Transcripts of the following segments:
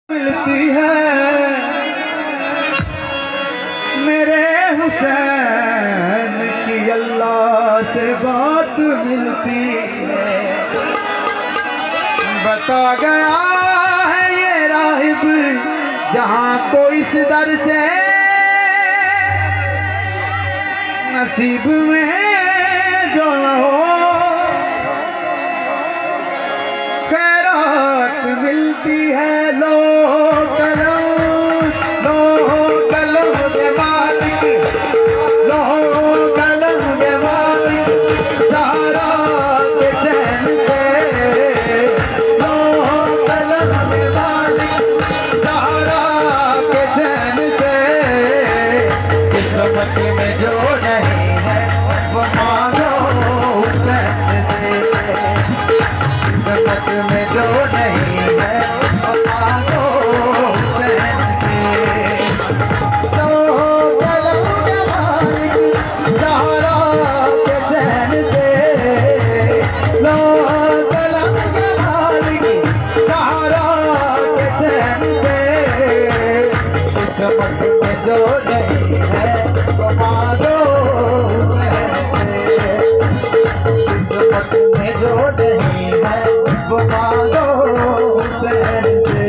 मिलती है मेरे हुसैन की अल्लाह से बात मिलती है। बता गया है ये राहिब जहाँ को इस दर से नसीब में जो न हो खैरात मिलती है। लो कलम के मालिक, लो कलम के मालिक सहारा के चैन से, लो कलम के मालिक सहारा के चैन से। किस्मत में जो नहीं है वो मांगो हुसैन से, किस्मत में जो नहीं है वो मांगो हुसैन से। लो कलम के मालिक सहारा के चैन से, लो कलम के मालिक सहारा के चैन से। किस्मत में जो नहीं है वो मांगो हुसैन से, किस्मत में जो नहीं है वो मांगो हुसैन से।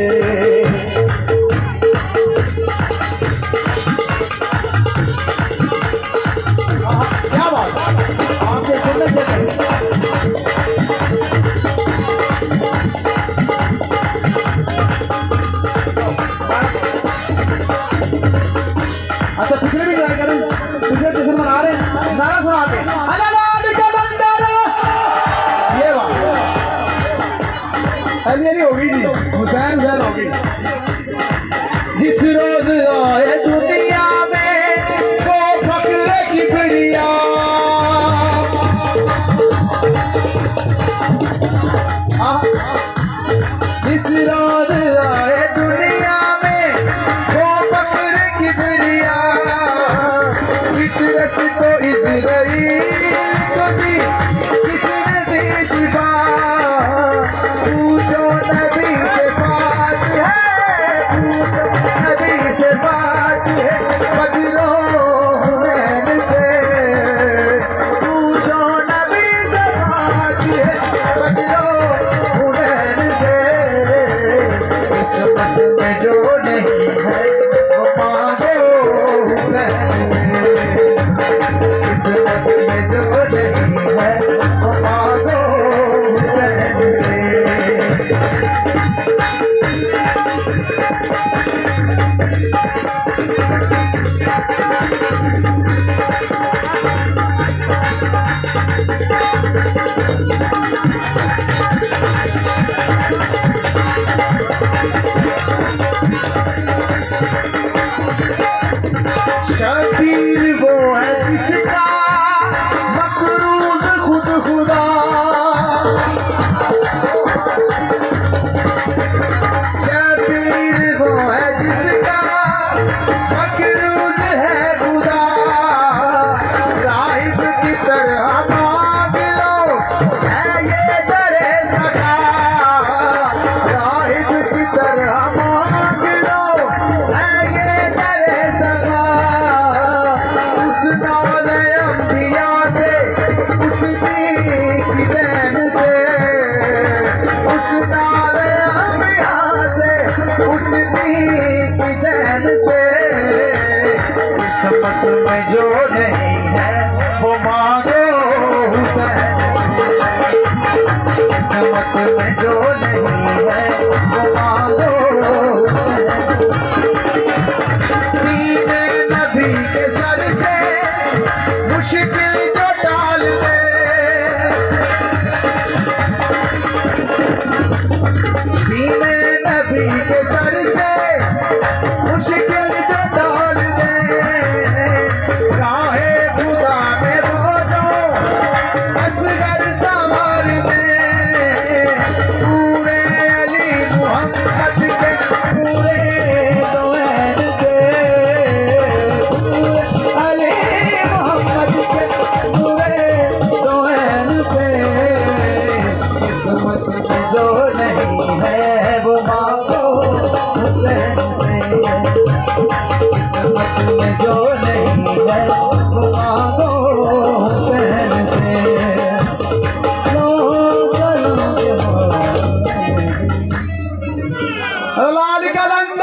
क्या बात आपके सुनने से अच्छा पिछले भी ट्राई करें, पिछले जैसे बना रहे हैं नारा सुनाते ये बात अभी होगी जी, हुसैन होगी। जिस रोज आए दुनिया में वो फक्र की प्रिया, जिस रोज आए दुनिया में वो फक्र की प्रिया। फितरत को इज़राइल को दी किसने दी शिफा। पूछो नबी से बात है, पूछो नबी से बात है बदलो हुनैन से। पूछो नबी से बात है बदलो हुनैन से। किस्मत में जो नहीं है वो मांगो हुसैन से, किस्मत में जो नहीं है वो मांगो हुसैन से। शबीर वो है जिसका मकरूज खुद खुदा। शबीर वो है जिसका मकरूज है खुदा। राहिब की तरह मांग लो है ये दरे सखा। राहिब की तरह मांग लो है ये दरे सखा। उस नाले अंबिया से उस की देन से, उस नाले अंबिया से उस की देन से। किस्मत में जो नहीं है वो मांगो हुसैन, किस्मत में जो नहीं है वो मांगो हुसैन। दीने नबी के सर से मुश्किल जो टाल दे, दीने नबी के सर से मुश्किल जो टाल दे। राहे खुदा में वो जो असगर संवार दे। पूरे अली मोहम्मद के पूरे दोहन से, अली मोहम्मद के पूरे दोहन से। किस्मत में जो नहीं है वो मांगो में जो नहीं है वो मांगो हुसैन से। लो चलो लाल कलंक